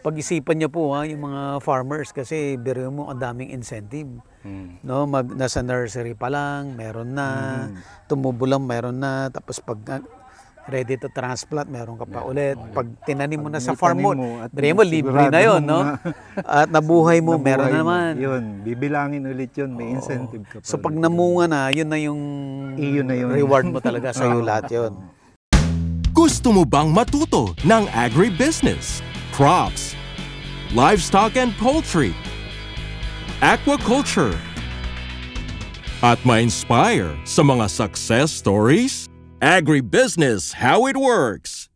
pag-isipan niyo po yung mga farmers kasi biro mo ang daming incentive. No, nasa nursery pa lang, meron na, tumubo lang, meron na, tapos pag ready to transplant, meron ka pa ulit. Pag tinanim mo na sa farm mo, libre na yon, no? At nabuhay mo, meron na naman. Yun, bibilangin ulit yun, may incentive ka pa. So pag namunga na, yun na yung reward mo talaga sa iyo lahat yun. Gusto mo bang matuto ng agribusiness, crops, livestock and poultry, aquaculture, at ma-inspire sa mga success stories? Agribusiness How It Works.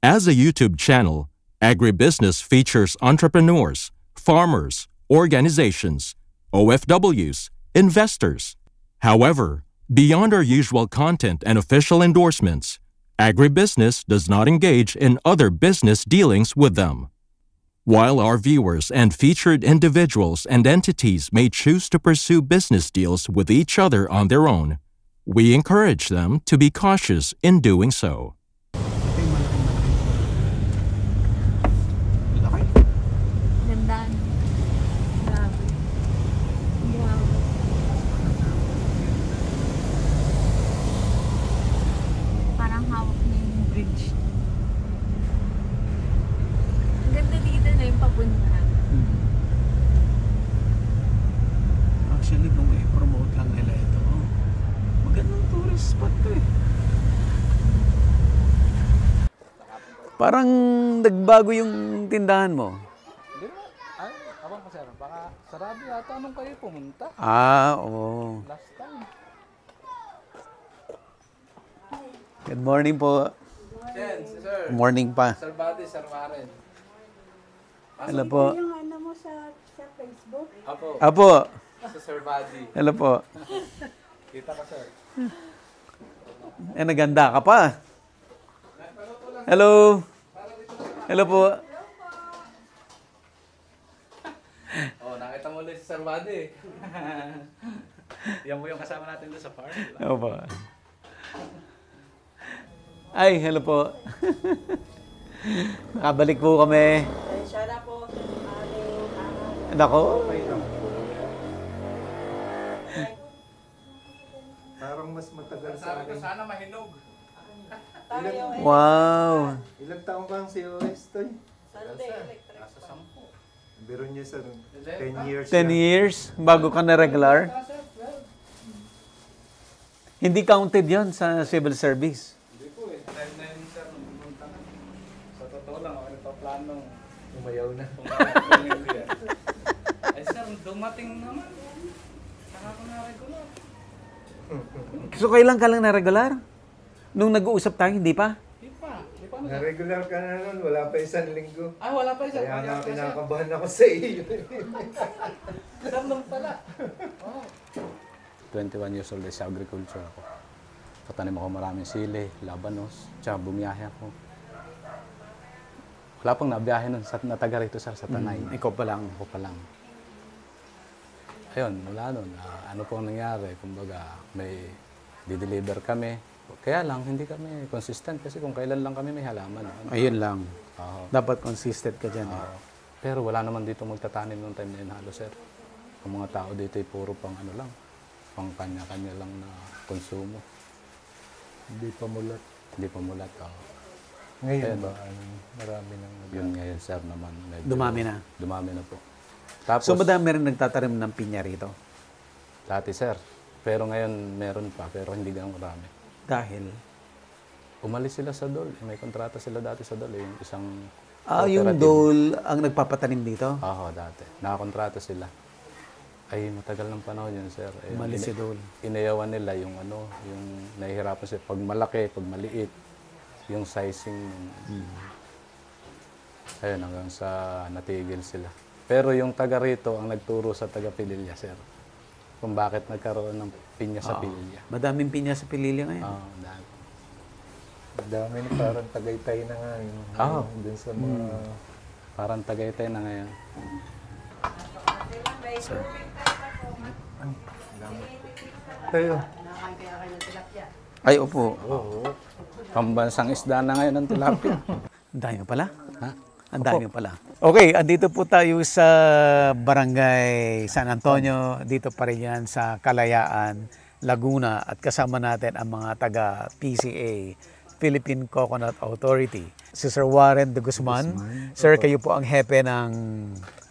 As a YouTube channel, Agribusiness features entrepreneurs, farmers, organizations, OFWs, investors. However, beyond our usual content and official endorsements, Agribusiness does not engage in other business dealings with them. While our viewers and featured individuals and entities may choose to pursue business deals with each other on their own, we encourage them to be cautious in doing so. Gandaan. Grabe. Wow. Parang hawak niya yung bridge. Ang ganda dito na yung papunta. Actually, kung i-promote lang nila ito, magandang tourist spot to eh. Parang nagbago yung tindahan mo. Hindi ba? Ay, abang ka sir. Baka sarado yata nung kayo pumunta. Oo. Last time. Good morning po. Chen, si sir. Morning pa. Sir Buddy, Sir Warren. Hello po. Yung ano mo sa Facebook? Apo. Si Sir Buddy. Hello po. Kita ka sir. Naganda ka pa. Hello. Hello po. Oh, nakita mo ulit si Sir Buddy. Yan mo yung kasama natin doon sa farm. Opo. Ay, hello po. Nakabalik po kami. Siya na po. Nako. Parang mas matagal sa Sabi ko akin. sana mahinog. Wow. Ilang taong ba ang COS, Toy? Nasa 10. Biro niya sa 10 years. 10 years bago ka na regular. Hindi counted yon sa civil service. Hindi po eh. Dahil na yun sir, nung pumunta ka. Sa totoo lang, ako nagpa-planong Umayaw na. Ay sir, dumating naman. Saka ko na regular. So kailan ka lang na regular? Nung nag-uusap tayo, hindi pa? Di pa. Di pa na. Na-regular ka na nun, wala pa isang linggo. Ah, wala pa sir. Kaya nga kinakabahan ako sa iyo. Sir, nung pala. Oh. 21 years old sa agriculture ako. Patanim ako maraming sili, labanos, tsaka bumiyahe ako. Wala pang nabiyahe nun, nataga rito sir, sa Tanay. Ikaw pa lang. Ako pa lang. Ayun, wala nun. Ano pong nangyari? Kumbaga, may di-deliver kami. Kaya lang, hindi kami consistent kasi kung kailan lang kami may halaman. Ayun lang. Oo. Dapat consistent ka dyan. Pero wala naman dito magtatanim nung time na yun halos sir. Ang mga tao dito ay puro pang ano lang, pang kanya-kanya lang na konsumo. Hindi pa mulat. Hindi pa mulat. Ngayon Ayun. ba, marami nang Yun ngayon sir naman. Medyo, Dumami na. Dumami na po. Tapos, So madami rin nagtatanim ng pinya rito? dati sir. Pero ngayon meron pa, pero hindi ganun karami. Dahil? Umalis sila sa Dole. May kontrata sila dati sa Dole. Yung isang Yung cooperative. dole ang nagpapatanim dito? Oo, dati. Nakakontrata sila. Ay, matagal ng panahon yun, sir. Umalis si dole. Inayawan nila yung ano, yung nahihirapan sila. Pag malaki, pag maliit, yung sizing. Ayun, hanggang sa natigil sila. Pero yung taga rito ang nagturo sa taga Pililya, sir. Kung bakit nagkaroon ng pinya sa Pililya. Madaming pinya sa Pililya ngayon. Oo, dahil. Ang dami na parang Tagaytay na nga. Oo. Dun sa mga... Parang Tagaytay na ngayon. Tayo. Ay, opo. Pambansang isda na ngayon ang tilapia. Ang dami pala. Ha? Ang dami pala. Okay, andito po tayo sa Barangay San Antonio. Dito pa rin yan sa Kalayaan, Laguna. At kasama natin ang mga taga PCA, Philippine Coconut Authority. Si Sir Warren de Guzman. Sir, kayo po ang hepe ng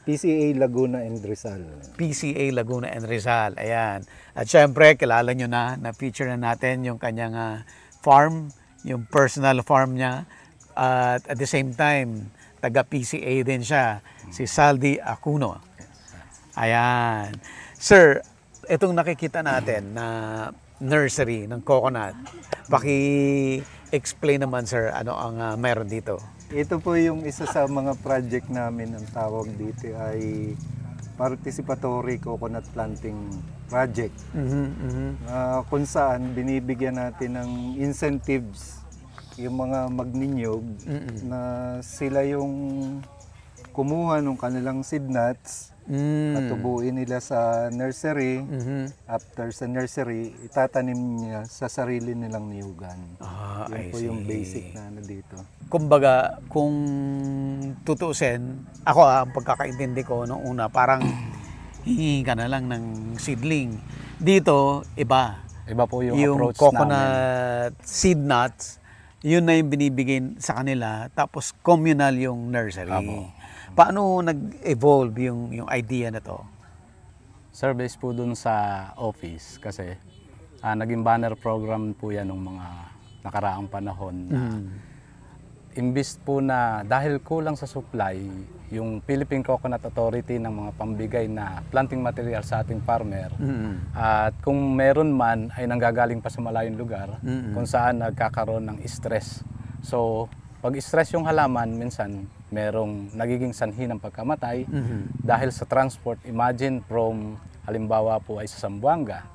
PCA Laguna and Rizal. PCA Laguna and Rizal. Ayan. At syempre, kilala nyo na feature na natin yung kanyang farm, yung personal farm niya. At the same time, taga PCA din siya, si Saldi Acuno. Ayan. Sir, itong nakikita natin na nursery ng coconut, paki-explain naman sir, ano ang meron dito? Ito po yung isa sa mga project namin. Ang tawag dito ay Participatory Coconut Planting Project. Kung saan binibigyan natin ng incentives yung mga magninyog na sila yung kumuha ng kanilang seed nuts at tubuin nila sa nursery. After sa nursery, itatanim niya sa sarili nilang niyugan. Yun po yung basic na dito. Kumbaga, kung tutuusin, ako ang pagkakaintindi ko noong una, parang hihingi ka na lang ng seedling. Dito, iba. Iba po yung approach coconut namin. seed nuts, yun na yung binibigay sa kanila, tapos communal yung nursery. Paano nag-evolve yung idea na to? Service po dun sa office kasi naging banner program po yan ng mga nakaraang panahon na imbis po na dahil kulang sa supply, yung Philippine Coconut Authority ng mga pambigay na planting material sa ating farmer. At kung meron man ay nanggagaling pa sa malayong lugar kung saan nagkakaroon ng stress. So, pag stress yung halaman, minsan merong nagiging sanhi ng pagkamatay dahil sa transport. Imagine from halimbawa po ay sa Zamboanga,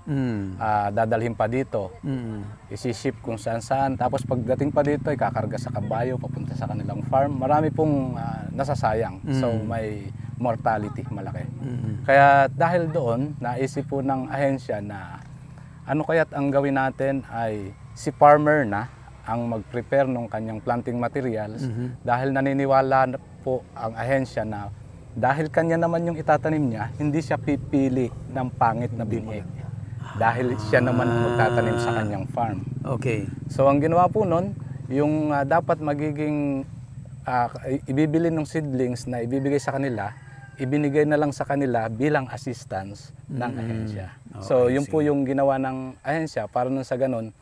dadalhin pa dito, isi-ship kung saan-saan, tapos pagdating pa dito ay kakarga sa kabayo, papunta sa kanilang farm. Marami pong nasasayang, so may mortality malaki. Kaya dahil doon, naisip po ng ahensya na ano kaya't ang gawin natin ay si farmer na ang mag-prepare ng kanyang planting materials dahil naniniwala po ang ahensya na dahil kanya naman yung itatanim niya, hindi siya pipili ng pangit na binhi. Dahil siya naman magtatanim sa kanyang farm. Okay. So ang ginawa po nun, yung dapat magiging ibibili ng seedlings na ibibigay sa kanila, ibinigay na lang sa kanila bilang assistance ng ahensya. So yun po yung ginawa ng ahensya para nun sa ganun,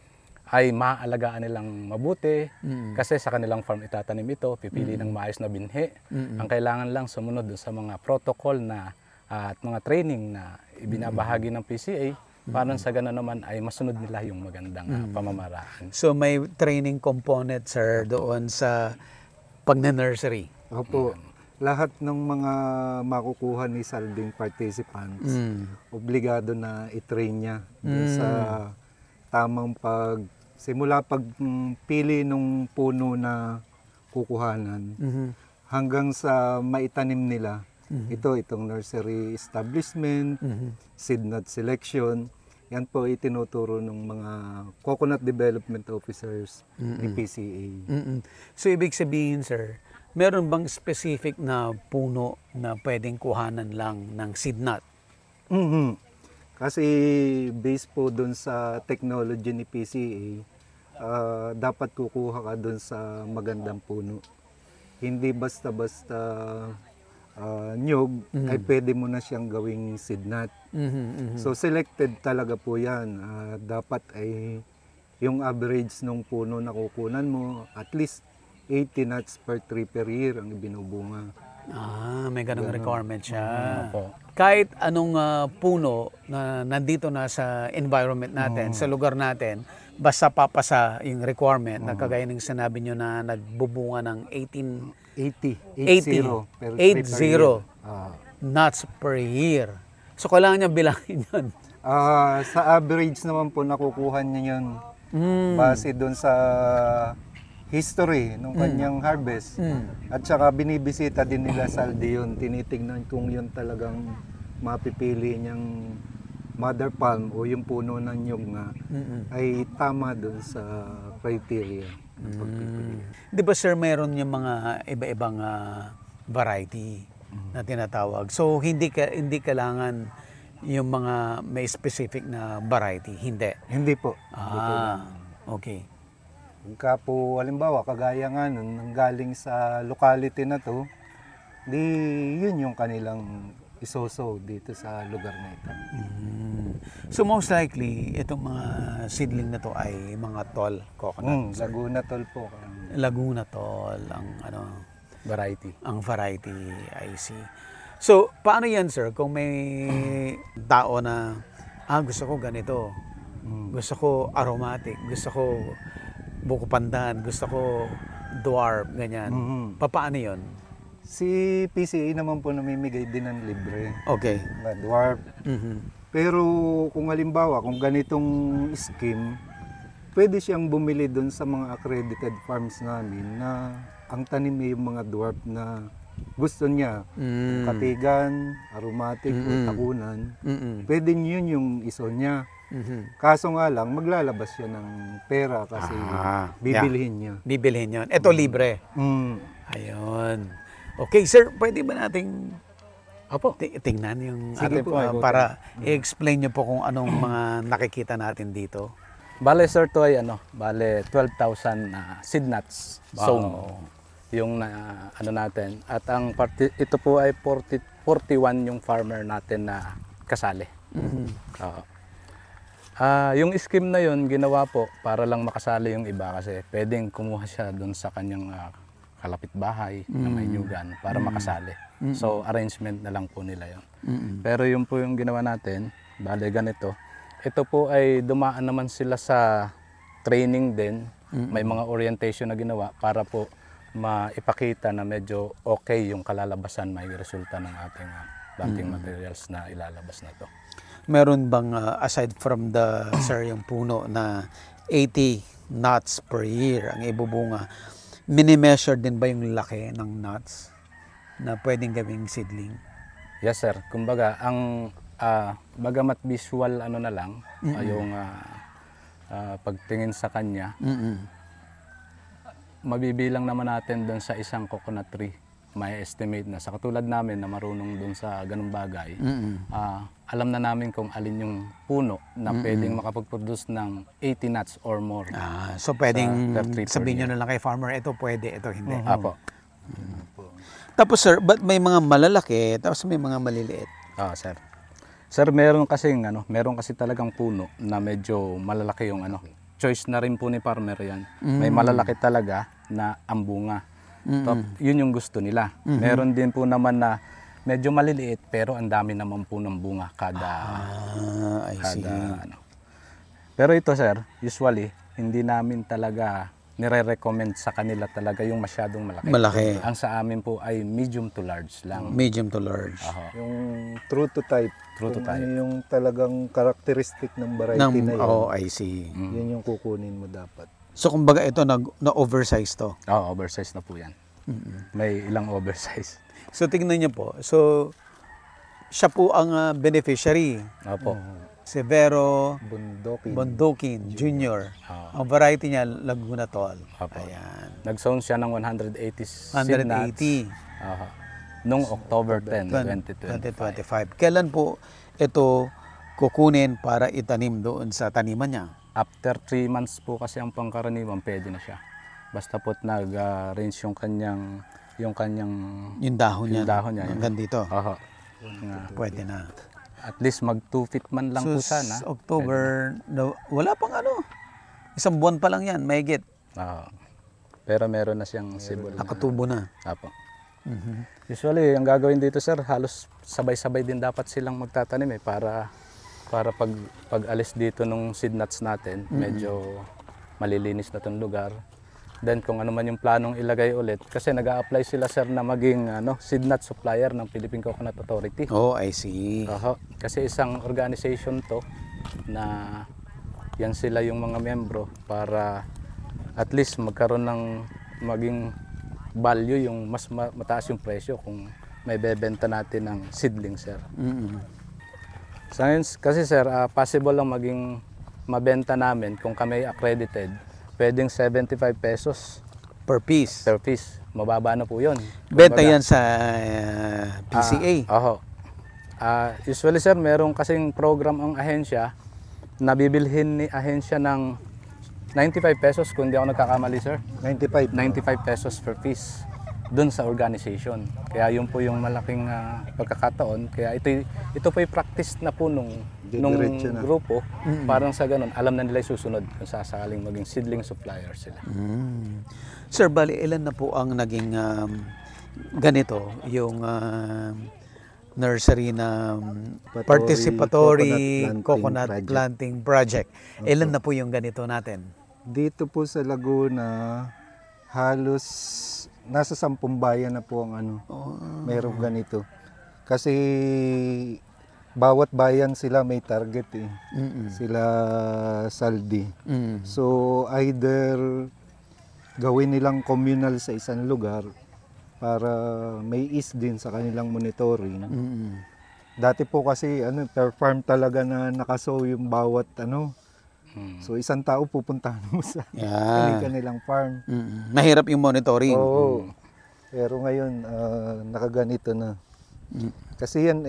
ay maaalagaan nilang mabuti kasi sa kanilang farm itatanim ito, pipili ng maayos na binhi. Ang kailangan lang sumunod sa mga protocol na at mga training na ibinabahagi ng PCA para sa gano'n naman ay masunod nila yung magandang pamamaraan. So may training component sir doon sa pag-nursery? Opo. Lahat ng mga makukuha ni Salving participants, obligado na i-train niya sa tamang simula pagpili ng puno na kukuhanan hanggang sa maitanim nila. Itong nursery establishment, seed nut selection, yan po itinuturo ng mga coconut development officers ni PCA. So ibig sabihin sir, meron bang specific na puno na pwedeng kuhanan lang ng seed nut? Kasi based po dun sa technology ni PCA, dapat kukuha ka dun sa magandang puno. Hindi basta-basta nyug ay pwede mo na siyang gawing seed nut. So selected talaga po yan. Dapat ay yung average ng puno na kukunan mo, at least 80 nuts per tree per year ang ibinubunga. May ganung requirement siya. Opo. Kahit anong puno na nandito na sa environment natin, sa lugar natin, basta papasa yung requirement na kagaya ng sinabi nyo na nagbubunga ng 80 nuts per year. So kailangan niya bilangin yun. Sa average naman po nakukuha niya yun base doon sa history ng kanyang harvest. At saka binibisita din nila Saldi yun. Tinitignan kung yun talagang mapipili niyang mother palm o yung puno ng nyug nga ay tama doon sa criteria. ng pagpipili. Di ba sir, meron yung mga iba-ibang variety na tinatawag. So hindi kailangan yung mga may specific na variety. Hindi. Hindi po. Hindi po yan. Okay. Pagka po, halimbawa, kagaya nga nun, nanggaling sa locality na to, di yun yung kanilang isoso dito sa lugar na ito. So most likely, itong mga seedling na to ay mga tall coconut. Laguna Tol po. Laguna tall, ang Variety. ang variety, I see. So, paano yan sir? Kung may tao na, gusto ko ganito, gusto ko aromatic, gusto ko buko pandan, gusto ko dwarf, ganyan. Paano yun? Si PCA naman po namimigay din ng libre. Okay. Na dwarf. Pero kung halimbawa, kung ganitong scheme, pwede siyang bumili doon sa mga accredited farms namin na ang tanim niya yung mga dwarf na gusto niya. Katigan, aromatic, o takunan. Pwede yun yung iso niya. Kaso nga lang, maglalabas siya ng pera kasi bibilhin niya. Bibilhin yun. Ito libre. Ayun. Okay, sir, pwede ba nating tingnan yung Sige po, para i-explain niyo po kung anong mga nakikita natin dito? Bale sir, to ay 12,000 seed nuts sown. Yung natin. At ang ito po ay 41 yung farmer natin na kasali. Yung scheme na yun, ginawa po para lang makasali yung iba kasi pwedeng kumuha siya doon sa kanyang kalapit bahay na may nyugan para makasali. So arrangement na lang po nila yun. Pero yun po yung ginawa natin, bale ganito. Ito po ay dumaan naman sila sa training din. May mga orientation na ginawa para po maipakita na medyo okay yung kalalabasan, may resulta ng ating planting materials na ilalabas na to. Meron bang aside from the sir yung puno na 80 nuts per year ang ibubunga, mini-measure din ba yung laki ng nuts na pwedeng gawing seedling? Yes sir, kumbaga ang bagamat visual na lang yung pagtingin sa kanya, mabibilang naman natin doon sa isang coconut tree. May estimate na sa katulad namin na marunong doon sa ganung bagay, alam na namin kung alin yung puno na pwedeng makapag-produce ng 80 nuts or more. So pwedeng per tree per sabihin nyo year. na lang kay farmer, ito pwede, ito hindi. Apo. Tapos sir, ba't may mga malalaki tapos may mga maliliit? Sir. Sir, meron kasi talagang puno na medyo malalaki yung choice na rin po ni farmer yan. May malalaki talaga na ang bunga. Yun yung gusto nila. Meron din po naman na medyo maliliit pero ang dami naman po ng bunga kada I see. Pero ito sir, usually hindi namin talaga nire-recommend sa kanila talaga yung masyadong malaki. Malaki. Ang sa amin po ay medium to large lang. Medium to large. Yung true to type. True to type. Yung talagang characteristic ng variety na yun. I see. Yun yung kukunin mo dapat. So kumbaga ito na-oversize to. Oversize na po yan. May ilang oversize. So tingnan niyo po. So siya po ang beneficiary. Opo. Severo Bundokin. Bondokin Jr. Ang variety niya Laguna Tall. Opo. Ayan. Nag-sown siya ng 180 seed nuts. 180. Noong October 10, 2025. 2025. Kailan po ito kukunin para itanim doon sa taniman niya? After 3 months po kasi ang pangkaraniwan, pwede na siya. Basta po nag-range yung kanyang Yung dahon niya. Yung dahon niya, Hanggang dito. Pwede. Pwede na. At least mag 2 feet man lang po sana. October, wala pang isang buwan pa lang yan, mahigit. Pero meron na siyang sibol. Nakatubo na. Apo. Usually, ang gagawin dito sir, halos sabay-sabay din dapat silang magtatanim para pag alis dito nung seed nuts natin, medyo malilinis na itong lugar. Then kung ano man yung planong ilagay ulit, kasi nag-a-apply sila sir na maging seed nut supplier ng Philippine Coconut Authority. I see. Kasi isang organization to na yan sila yung mga membro para at least magkaroon ng maging value, yung mas mataas yung presyo kung may bebenta natin ng seedling sir. Kasi sir, possible lang maging mabenta namin kung kami accredited pwedeng 75 pesos per piece. per piece. Mababa na po yun. Benta Kumbaga, yan sa PCA. Oho. Usually sir, meron kasing program ang ahensya na bibilhin ni ahensya ng 95 pesos kung di ako nagkakamali sir. 95. 95 pesos per piece doon sa organization. Kaya yun po yung malaking pagkakataon. Kaya ito po yung practice na po nung Diretso na. grupo. Parang sa ganun, alam na nila yung susunod kung sasakaling maging seedling supplier sila. Sir, bali, ilan na po ang naging ganito, yung nursery na participatory coconut planting project. Ilan na po yung ganito natin? Dito po sa Laguna, halos nasa 10 bayan na po ang mayroong ganito. Kasi bawat bayan sila may target eh. Sila Saldi. So either gawin nilang communal sa isang lugar para may ease din sa kanilang monitoring. Dati po kasi per farm talaga na nakasow yung bawat So isang tao pupuntahan mo sa kanilang farm. Mahirap yung monitoring. Oo. Pero ngayon nakaganito na. Kasi yan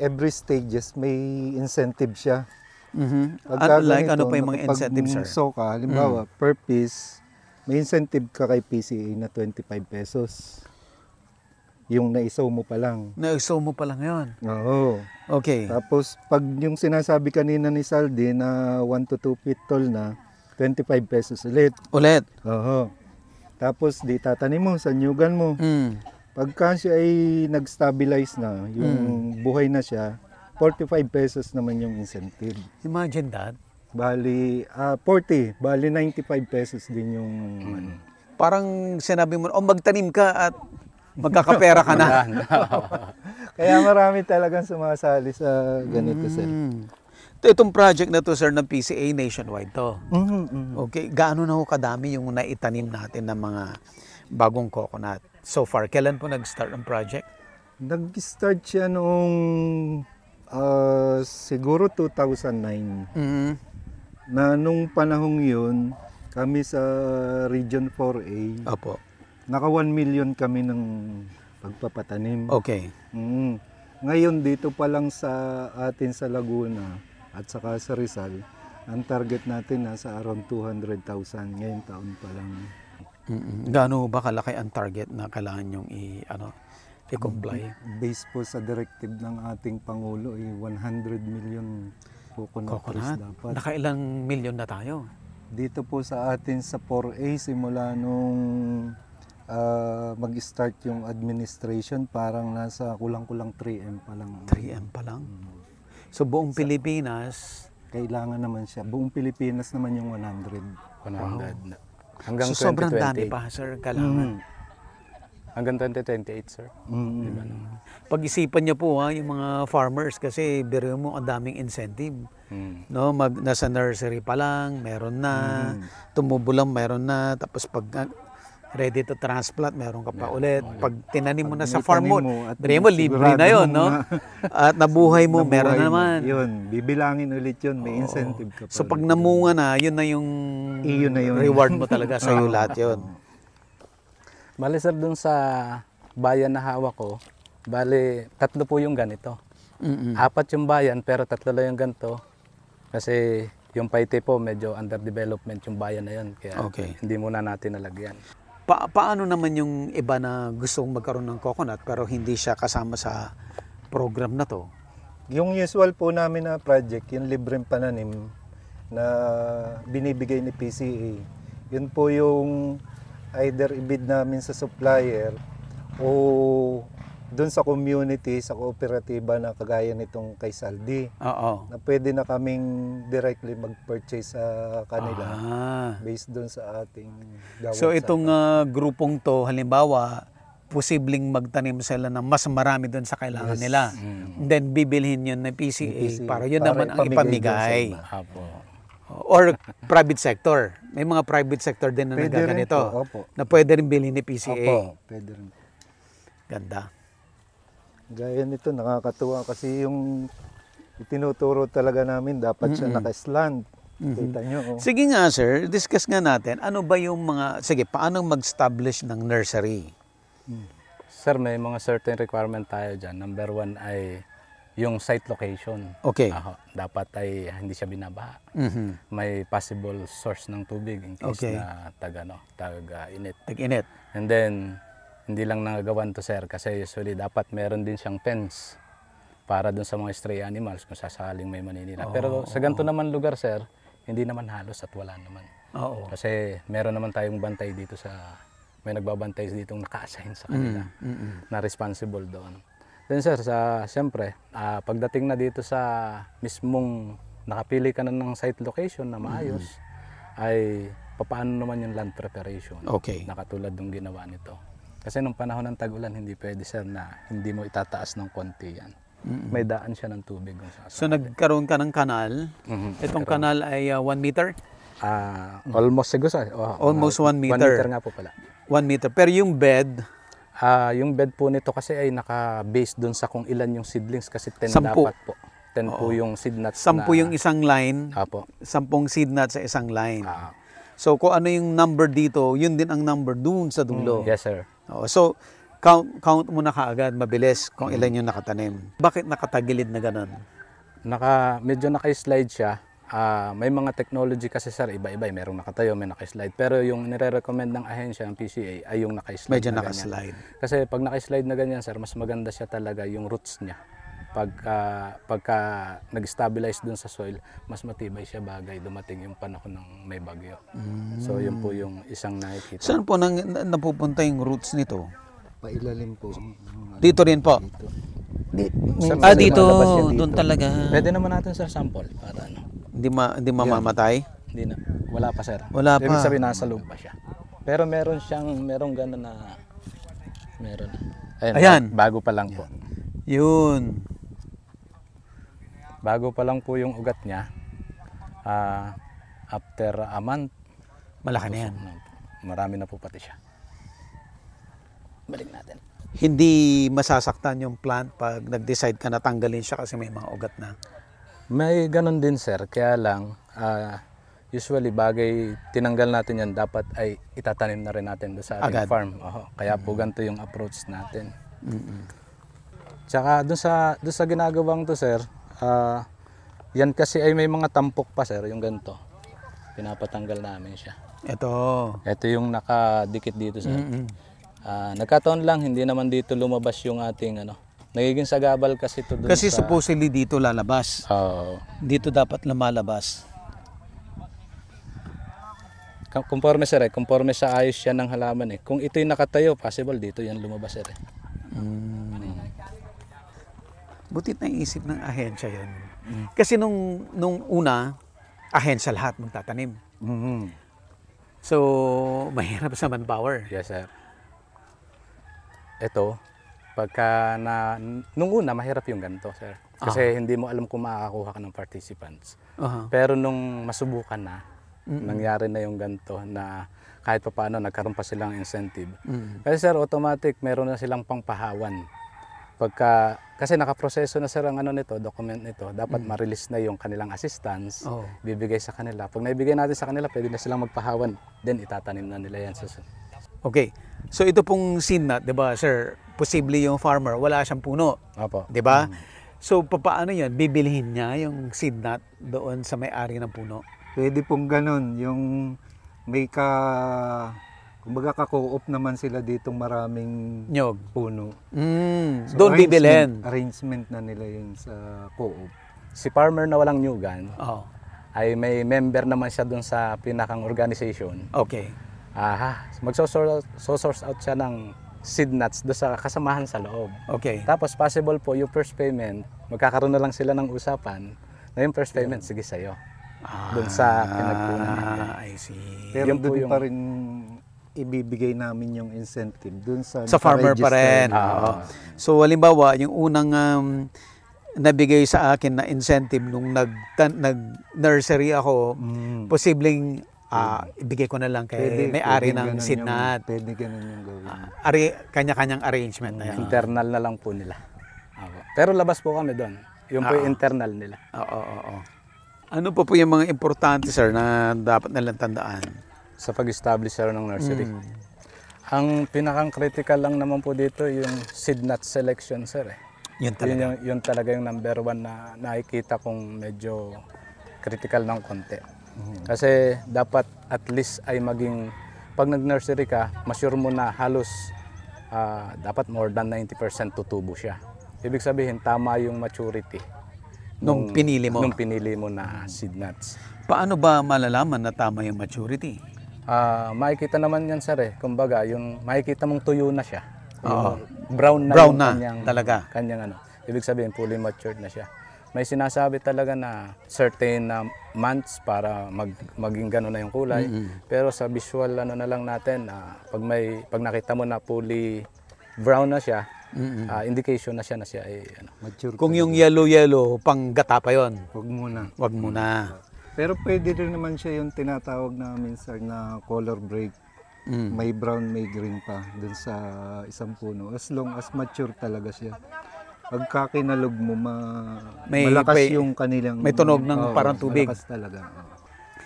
every stages may incentive siya. Like ano pa yung mga incentive, sir? Pag soka, halimbawa, per piece, may incentive ka kay PCA na 25 pesos. Yung naisaw mo pa lang. Naisaw mo pa lang yun? Oo. Okay. Tapos, pag yung sinasabi kanina ni Saldi na 1 to 2 feet tall na, 25 pesos ulit. Ulit? Oo. Tapos, di tatanim mo sa nyugan mo. Pagka siya ay nag-stabilize na, yung buhay na siya, 45 pesos naman yung incentive. Imagine that. Bali, 40. Bali, 95 pesos din yung Parang sinabi mo, magtanim ka at magkakapera ka na. Kaya marami talagang sumasali sa ganito, sir. Itong project na to, sir, ng PCA nationwide to. Okay, gaano na ho kadami yung naitanim natin ng mga bagong coconut? So far, kailan po nag-start ang project? Nag-start siya noong siguro 2009. Na nung panahong yun, kami sa Region 4A, Opo. naka 1 million kami ng pagpapatanim. Okay. Ngayon dito pa lang sa atin sa Laguna at saka sa Rizal, ang target natin nasa around 200,000 ngayong taon pa lang. Gaano ba kalaki ang target na kailangan yung i-comply? Based po sa directive ng ating Pangulo, 100 million coconut trees dapat. Nakailang milyon na tayo? Dito po sa atin sa 4A, simula nung mag-start yung administration, parang nasa kulang-kulang 3M pa lang. 3M pa lang? So buong Pilipinas? Kailangan naman siya. Buong Pilipinas naman yung 100. 100. Hanggang So sobrang 2028. dami pa, sir, kailangan. Hanggang 2028, sir. Diba? Pag-isipan niyo po yung mga farmers kasi biro mo ang daming incentive. No, nasa nursery pa lang, meron na, tumubo lang, meron na, tapos pag ready to transplant, meron ka pa ulit. Pag tinanim mo na sa farm mo, biro mo libre na 'yon, no? At nabuhay mo, meron na naman. 'Yun, bibilangin ulit 'yun, may incentive ka pa. So pag namunga na, 'yun na yung reward mo talaga sa iyo lahat 'yon. Bale sir, dun sa bayan na hawak ko, bale 3 po yung ganito. 4 yung bayan pero 3 lang yung ganito. Kasi yung Paite po medyo underdevelopment yung bayan na yun. Kaya hindi muna natin nalagyan. Paano naman yung iba na gustong magkaroon ng coconut pero hindi siya kasama sa program na to? Yung usual po namin na project, yung libreng pananim na binibigay ni PCA, yun po yung either ibid namin sa supplier o doon sa community, sa kooperatiba na kagaya nitong kay Saldi. Na pwede na kaming directly mag-purchase sa kanila based doon sa ating gawin. So itong grupong to, halimbawa, posibleng magtanim sila ng mas marami doon sa kailangan nila. Then bibilhin yun ng PCA para yun naman ang ipamigay. Or private sector. May mga private sector din na nagaganito. Na pwede rin bilhin ni PCA. Pwede rin. Ganda. Gaya nito, nakakatuwa kasi yung itinuturo talaga namin, dapat siya naka-slant. Kita nyo, oh. Sige nga sir, discuss nga natin, ano ba yung paano mag-establish ng nursery? Sir, may mga certain requirement tayo dyan. Number 1 ay yung site location. Okay. Dapat ay hindi siya binabaha. Mhm. May possible source ng tubig in case Okay. na tag-init. Tag-init. And then, hindi lang nagagawan to sir kasi usually dapat meron din siyang fence para dun sa mga stray animals kung sasakaling may maninira. Pero sa ganito naman lugar sir, hindi naman halos at wala naman. Oo. Kasi meron naman tayong bantay dito may nagbabantay dito naka-assign sa kanila na responsible doon. Then sir, siyempre, pagdating na dito sa mismong nakapili ka na ng site location na maayos, ay papaano naman yung land preparation Okay. na katulad ng ginawa nito. Kasi nung panahon ng tag-ulan, hindi pwede sir na hindi mo itataas ng konti yan. May daan siya ng tubig. So nagkaroon ka ng kanal. Itong kanal ay 1 meter? Almost siguro sir. Almost 1 meter. 1 meter nga po pala. 1 meter. Pero yung bed, Yung bed po nito kasi ay naka-base doon sa kung ilan yung seedlings kasi 10 10 dapat po. 10 po yung seed nuts 10 yung isang line, Apo. 10 seed nuts sa isang line. So kung ano yung number dito, yun din ang number doon sa dulo. Yes sir. So count mo na kaagad, mabilis kung ilan yung nakatanim. Bakit nakatagilid na ganun? Medyo naka-slide siya. May mga technology kasi sir, iba-iba. Merong nakatayo, may naka-slide. Pero yung nire-recommend ng ahensya, ng PCA, ay yung naka-slide Medyo na naka-slide. ganyan. Kasi pag naka-slide na ganyan sir, mas maganda siya talaga yung roots niya. Pagka nag-stabilize dun sa soil, mas matibay siya bagay dumating yung panahon ng may bagyo. So yun po yung isang nakikita. Saan po napupunta yung roots nito? Pailalim po. Dito rin po. Sir, Dito, lumalabas yan dito. doon talaga. Pwede naman natin sir sample para ano. Hindi mamamatay? Hindi na. Wala pa sir. Wala pa. Ibig sabihin nasa loob pa siya. Pero merong gano'n na meron. Ayan. Bago pa lang po. Yun. Bago pa lang po yung ugat niya. After a month, Malaki na yan. marami na po pati siya. Balik natin. Hindi masasaktan yung plant pag nag-decide ka na tanggalin siya kasi may mga ugat na. May ganun din sir, kaya lang usually bagay tinanggal natin yan dapat ay itatanim na rin natin doon sa ating Agad. farm. Kaya po ganito yung approach natin. Tsaka doon sa ginagawang to sir, yan kasi ay may mga tampok pa sir, yung ganito. Pinapatanggal namin siya. Ito yung nakadikit dito sir. Nagkataon lang, hindi naman dito lumabas yung ating nagiging sagabal kasi ito doon Kasi sa... supposedly dito lalabas. Oo. Dito dapat lumalabas. Conforme sir conforme sa ayos yan ng halaman Kung ito'y nakatayo, possible dito yan lumabas sir Butit na isip ng ahensya yun. Kasi nung una, ahensya lahat magtatanim. So, mahirap sa manpower. Yes sir. Ito, nung una, mahirap yung ganito, sir. Kasi hindi mo alam kung makakakuha ka ng participants. Pero nung masubukan na, nangyari na yung ganito na kahit pa paano, nagkaroon pa silang incentive. Kasi sir, automatic, meron na silang pangpahawan. Kasi nakaproseso na sir ang document nito, dapat ma-release na yung kanilang assistance, bibigay sa kanila. Pag naibigay natin sa kanila, pwede na silang magpahawan, then itatanim na nila yan. Okay. So ito pong seed nut, 'di ba, sir? Posible yung farmer wala siyang puno. Opo. 'Di ba? So papaano 'yan? Bibilhin niya yung seed nut doon sa may-ari ng puno. Pwede pong ganun. Yung may kumbaga ka-co-op naman sila ditong maraming Nyog. puno. So, Doon bibilhin. Arrangement na nila yun sa co-op. Si farmer na walang nyugan, Oh. ay may member naman siya dun sa pinakang organization. Okay. Magso-source out siya ng seed nuts doon sa kasamahan sa loob. Okay. Tapos possible po yung first payment, magkakaroon na lang sila ng usapan na yung first payment, sige sa'yo. Doon sa pinagpunan ninyo. I see. Pero Yun po doon yung- pa rin ibibigay namin yung incentive doon sa Farmer pa rin. Oo. So halimbawa, yung unang nabigay sa akin na incentive nung nag-nursery ako, posibleng ibigay ko na lang kay may-ari ng seed nut. Pwede ganun yung gawin. Kanya-kanyang arrangement na yan. Internal na lang po nila. Pero labas po kami doon. Yung po yung internal nila. Oo. Ano pa po yung mga importante, sir, na dapat nilang tandaan? Sa pag-establish sir ng nursery. Ang pinakang critical lang naman po dito yung seed nut selection sir. Yun talaga. Yun talaga yung number one na nakikita kong medyo critical ng konti. Kasi dapat at least ay maging, pag nag-nursery ka, masure mo na halos dapat more than 90% tutubo siya. Ibig sabihin, tama yung maturity. Nung pinili mo? Nung pinili mo na seed nuts. Paano ba malalaman na tama yung maturity? Makikita naman yan sir kumbaga yung makikita mong tuyo na siya. Oo. Brown na Brown yung na, kanyang, talaga. kanyang ano. Ibig sabihin fully matured na siya. May sinasabi talaga na certain na months para maging gano'n na yung kulay. Pero sa visual ano na lang natin, pag nakita mo na fully brown na siya, indication na siya ay ano. Mature. Kung yung yellow, pang gata pa yun. Huwag muna. Wag muna. Pero pwede rin naman siya yung tinatawag namin sir na color break. May brown, may green pa dun sa isang puno. As long as mature talaga siya. Pagka kinalog mo, malakas yung kanilang... may tunog ng parang tubig. Malakas talaga.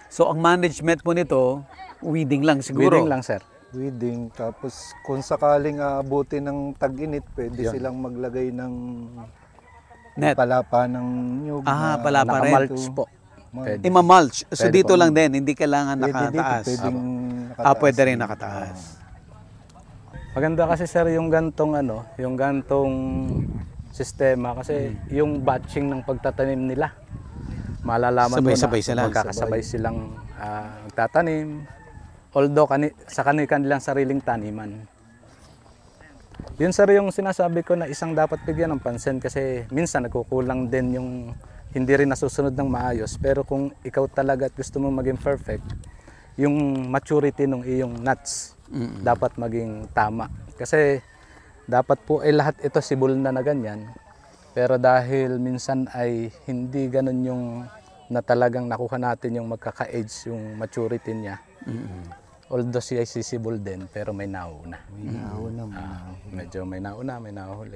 So ang management po nito, weeding lang siguro. Weeding lang sir. Weeding. Tapos kung sakaling aabutin ng tag-init, pwede Yun. silang maglagay ng Net. palapa ng nyug. na- palapa rin. Naka-mulch po. Pwede. Imamulch. So Pwede dito po. lang din, hindi kailangan Pwede dito, nakataas. pwedeng nakataas. Pwede rin nakataas. Maganda kasi sir yung gantong sistema kasi yung batching ng pagtatanim nila. Malalaman Sabay-sabay mo na sila. magkakasabay silang magtatanim. Although sa kanilang sariling taniman. Yun sir yung sinasabi ko na isang dapat bigyan ng pansin kasi minsan nagkukulang din yung hindi rin nasusunod ng maayos. Pero kung ikaw talaga at gusto mo maging perfect, yung maturity ng iyong nuts dapat maging tama. Kasi dapat po lahat ito sibol na ganyan. Pero dahil minsan ay hindi ganun yung na talagang nakuha natin yung magkaka-age yung maturity niya. Although siya ay sisibol din, pero may nauna. Medyo may nauna, may nahuli.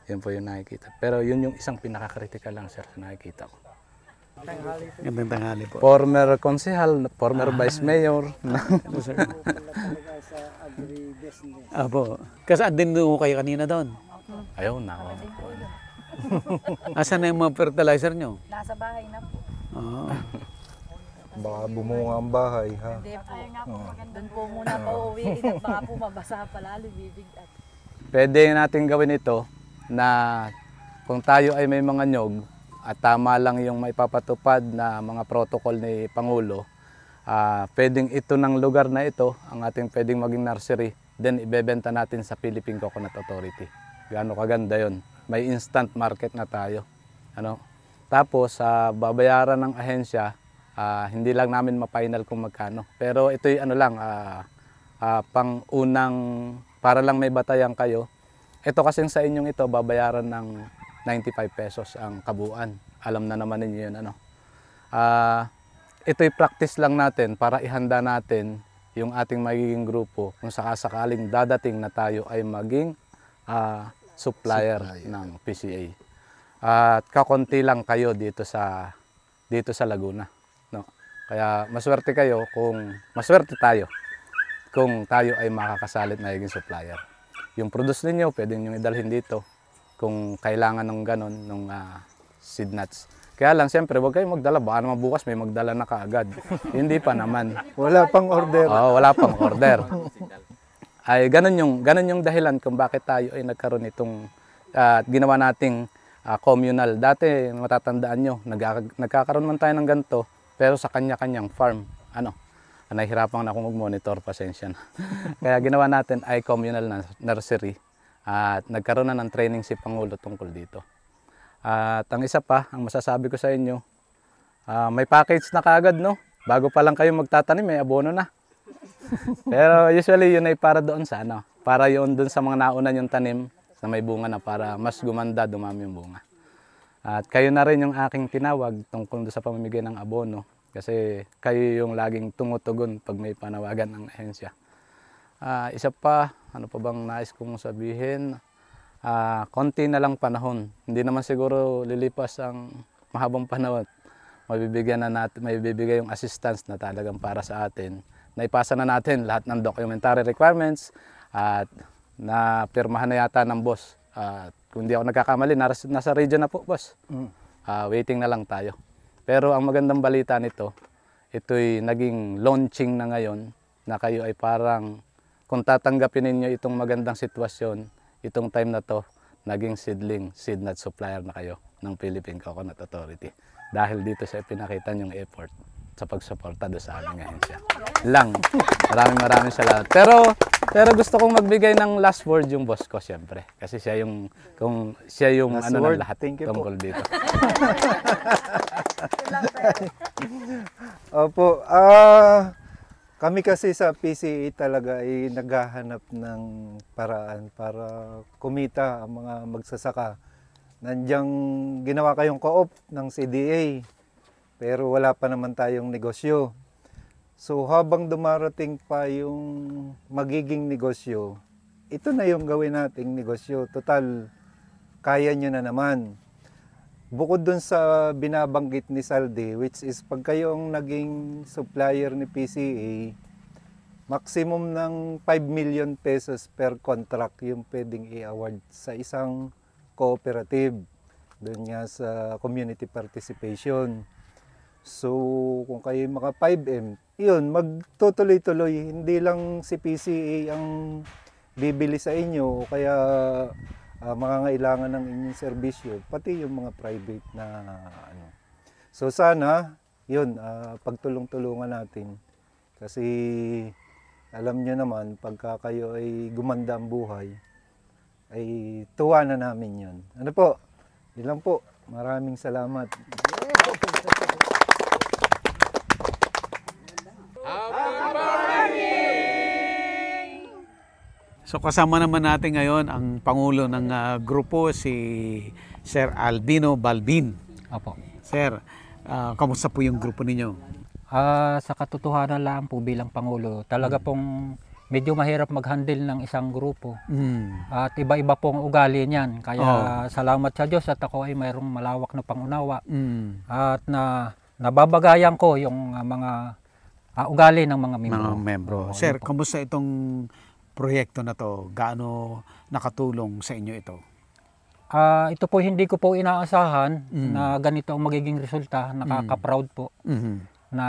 Yun po yung nakikita. Pero yun yung isang pinaka-critical lang sir na nakikita ko. Gandang tanghali po. Former konsehal, former vice mayor. Apo. Kasi din doon kayo kanina doon. Ayaw na. Asan na yung mga fertilizer nyo? Nasa bahay na po. Baka bumunga ang bahay, ha? Hindi po. Doon po muna pa uwi. Baka po mabasa pa lalo, bibigat. Pwede natin gawin ito na kung tayo ay may mga nyog at tama lang yung maipapatupad na mga protocol ni Pangulo, pwedeng ito ng lugar na ito, ang ating pwedeng maging nursery, then ibebenta natin sa Philippine Coconut Authority. Gaano kaganda yon. May instant market na tayo. Ano? Tapos, babayaran ng ahensya, hindi lang namin ma-final kung magkano. Pero ito'y pang-unang, para lang may batayan kayo. Ito kasing sa inyong ito, babayaran ng 95 pesos ang kabuuan. Alam na naman ninyo yun. Ito'y practice lang natin para ihanda natin yung ating magiging grupo kung sakasakaling dadating na tayo ay maging supplier ng PCA. At kakonti lang kayo dito sa Laguna. No? Kaya maswerte tayo kung tayo ay makakasalit na maging supplier. Yung produce ninyo, pwede nyo idalhin dito kung kailangan ng ganon, ng seed nuts. Kaya lang, siyempre, huwag kayong magdala. Baka naman bukas may magdala na kaagad. Hindi pa naman. Wala pang order. Wala pang order. Ay, ganon yung dahilan kung bakit tayo ay nagkaroon itong ginawa nating communal. Dati, matatandaan nyo, nagkakaroon man tayo ng ganito, pero sa kanya-kanyang farm. Nahihirapan na akong mag-monitor, pasensya na. Kaya ginawa natin ay communal nursery at nagkaroon na ng training si Pangulo tungkol dito. At ang isa pa, ang masasabi ko sa inyo, may package na kaagad, no? Bago pa lang kayo magtatanim, may abono na. Pero usually yun ay para doon sa para yun doon sa mga nauna yung tanim na may bunga na para mas gumanda, dumami yung bunga. At kayo na rin yung aking tinawag tungkol sa pamimigay ng abono. Kasi kayo yung laging tumutugon pag may panawagan ng ahensya. Isa pa, ano pa bang nais kong sabihin? Konti na lang panahon. Hindi naman siguro lilipas ang mahabang panahon mabibigay yung assistance na talagang para sa atin. Naipasa na natin lahat ng documentary requirements at napirmahan na yata ng boss. Kung di ako nagkakamali, nasa region na po, boss. Waiting na lang tayo. Pero ang magandang balita nito, ito'y naging launching na ngayon na kayo ay parang kung tatanggapin ninyo itong magandang sitwasyon, itong time na to, naging seed nut supplier na kayo ng Philippine Coconut Authority. Dahil dito sa pinakita niyong effort sa pagsuporta do sa aming ahensya. Maraming salamat. Pero gusto kong magbigay ng last word yung boss ko siyempre. Kasi siya yung Last ano word. ng lahat Thank you tungkol dito. Opo, kami kasi sa PCA talaga ay naghahanap ng paraan para kumita ang mga magsasaka. Nandiyan ginawa kayong co-op ng CDA, pero wala pa naman tayong negosyo. So habang dumarating pa yung magiging negosyo, ito na yung gawin nating negosyo. Total, kaya nyo na naman. Bukod dun sa binabanggit ni Saldi, which is pag kayong naging supplier ni PCA, maximum ng 5 million pesos per contract yung pwedeng i-award sa isang cooperative. Doon nga sa community participation. So, kung kayo mga 5M, yun, magtutuloy-tuloy. Hindi lang si PCA ang bibili sa inyo o kaya mangangailangan ng inyong serbisyo, pati yung mga private na ano. So sana, yun, pagtulong-tulungan natin. Kasi alam nyo naman, pagka kayo ay gumanda ang buhay, ay tuwa na namin yun. Ano po? Yun lang po. Maraming salamat. So kasama naman natin ngayon ang Pangulo ng grupo, si Sir Albino Balbin. Opo. Sir, kamusta po yung grupo ninyo? Sa katotohanan lang po bilang Pangulo, talaga pong medyo mahirap mag-handle ng isang grupo. At iba-iba pong ugali niyan. Kaya salamat sa Diyos at ako ay mayroong malawak na pangunawa. At nababagayan ko yung mga ugali ng mga membro. Sir, kamusta itong proyekto na to? Gaano nakatulong sa inyo ito? Ito po hindi ko po inaasahan na ganito ang magiging resulta. Nakaka-proud po na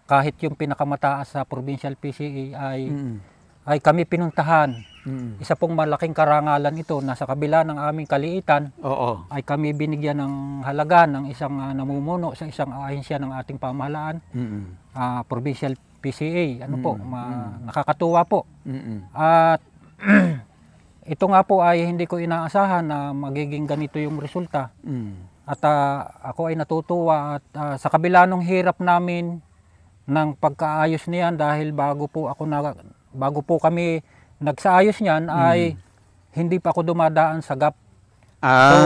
kahit yung pinakamataas sa provincial PCA ay kami pinuntahan. Isa pong malaking karangalan ito na sa kabila ng aming kaliitan ay kami binigyan ng halaga ng isang namumuno sa isang ahensya ng ating pamahalaan, provincial PCA. Ano po, nakakatuwa po. At ito nga po ay hindi ko inaasahan na magiging ganito yung resulta. At ako ay natutuwa at sa kabila ng hirap namin ng pagkaayos niyan dahil bago po kami nagsaayos niyan ay hindi pa ako dumadaan sa GAP. So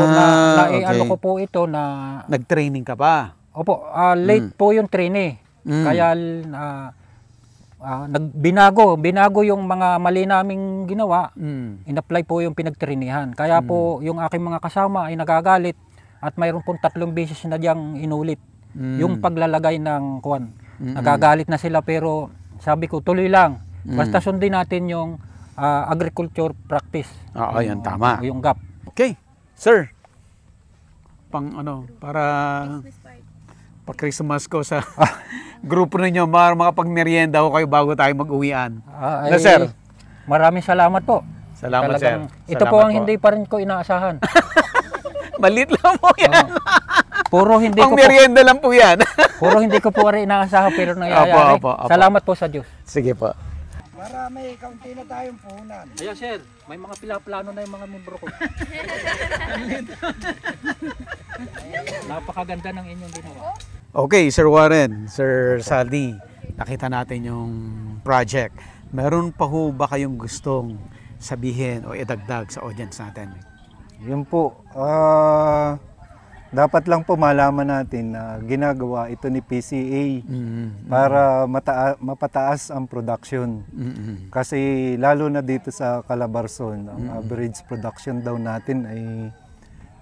ano ko po ito na nag-training ka pa? Opo, late po yung training. Kaya binago yung mga mali naming ginawa, in-apply po yung pinagtrinihan. Kaya po yung aking mga kasama ay nagagalit at mayroon pong 3 beses na diyang inulit yung paglalagay ng kuwan. Nagagalit na sila pero sabi ko tuloy lang, basta sundin natin yung agriculture practice. Yan tama. Yung GAP. Okay, sir. Para pa-Christmas ko sa grupo ninyo, makapag-merienda ko kayo bago tayo mag-uwian. Sir? Maraming salamat po. Salamat, talagang, sir. Ito po ang hindi pa rin ko inaasahan. Malit lang po yan. Puro hindi ko merienda lang po yan. Puro hindi ko po rin inaasahan pero nangyayari. Opo. Salamat po sa Diyos. Sige po. Para may kaunti na tayong puhunan. Ayan sir, may mga pinaplano na yung mga membro ko. Napakaganda ng inyong ginawa. Okay, Sir Warren, Sir Saldi, nakita natin yung project. Meron pa ho ba kayong gustong sabihin o idagdag sa audience natin? Yun po, dapat lang po malaman natin na ginagawa ito ni PCA para mapataas ang production. Kasi lalo na dito sa Calabarzon, ang average production daw natin ay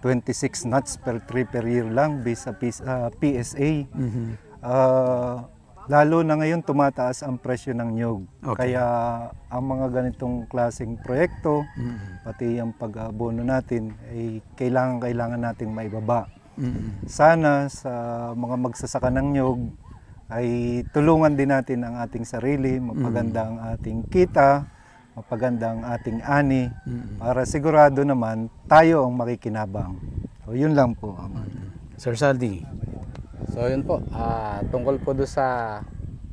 26 nuts per tree per year lang based sa PSA. Lalo na ngayon tumataas ang presyo ng nyug. Okay. Kaya ang mga ganitong klaseng proyekto, pati ang pag-abono natin, ay kailangan nating maibaba. Sana sa mga magsasaka ng nyug ay tulungan din natin ang ating sarili, mapaganda ang ating kita, mapaganda ang ating ani, para sigurado naman tayo ang makikinabang. So yun lang po. Sir Saldi. So yun po, tungkol po doon sa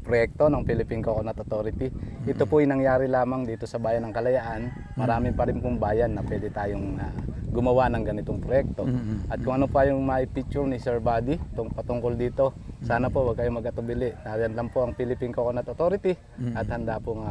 proyekto ng Philippine Coconut Authority, ito po yung nangyari lamang dito sa bayan ng Kalayaan. Marami pa rin pong bayan na pwede tayong gumawa ng ganitong proyekto. At kung ano pa yung mai-picture ni Sir Buddy patungkol dito, sana po wag kayong mag-atubili. Nariyan lang po ang Philippine Coconut Authority at handa pong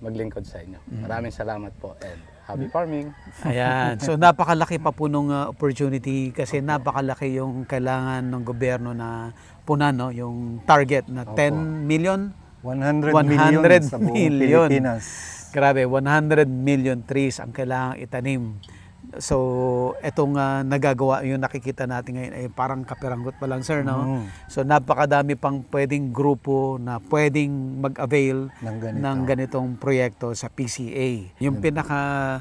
maglingkod sa inyo. Maraming salamat po and happy farming. Ayan. So napakalaki pa po nung opportunity kasi napakalaki yung kailangan ng gobyerno na punan, no? Yung target na 10 million? 100 million sa buong Pilipinas. Grabe, 100 million trees ang kailangang itanim. So, etong nagagawa, yung nakikita natin ngayon ay parang kapiranggot pa lang, sir, no? So, napakadami pang pwedeng grupo na pwedeng mag-avail ng ganitong proyekto sa PCA. Yung pinaka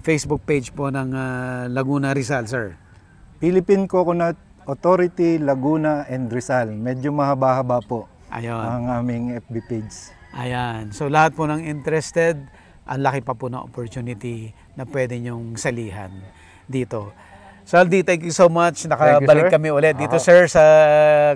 Facebook page po ng Laguna Rizal, sir. Philippine Coconut Authority, Laguna and Rizal. Medyo mahaba-haba po ang aming FB page. Ayan. So, lahat po ng interested, ang laki pa po ng opportunity na pwede nyong salihan dito. Saldi, thank you so much. Nakabalik kami ulit dito, sir, sa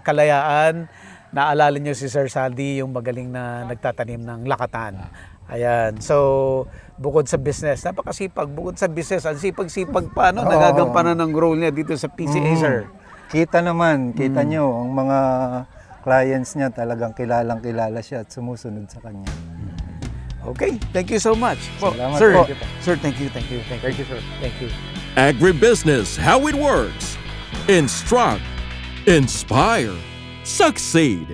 Kalayaan. Naalala nyo si Sir Saldi, yung magaling na nagtatanim ng lakatan. Ayan. So, bukod sa business, napakasipag. Bukod sa business, ang sipag-sipag pa, no? Nagagampanan ng role niya dito sa PCA, sir. Kita naman, kita nyo, ang mga clients niya talagang kilalang-kilala siya at sumusunod sa kanya. Okay, thank you so much. Salamat Sir, po. Sir, thank you, thank you. Thank you, sir. Thank you. Agribusiness, how it works. Instruct, inspire, succeed.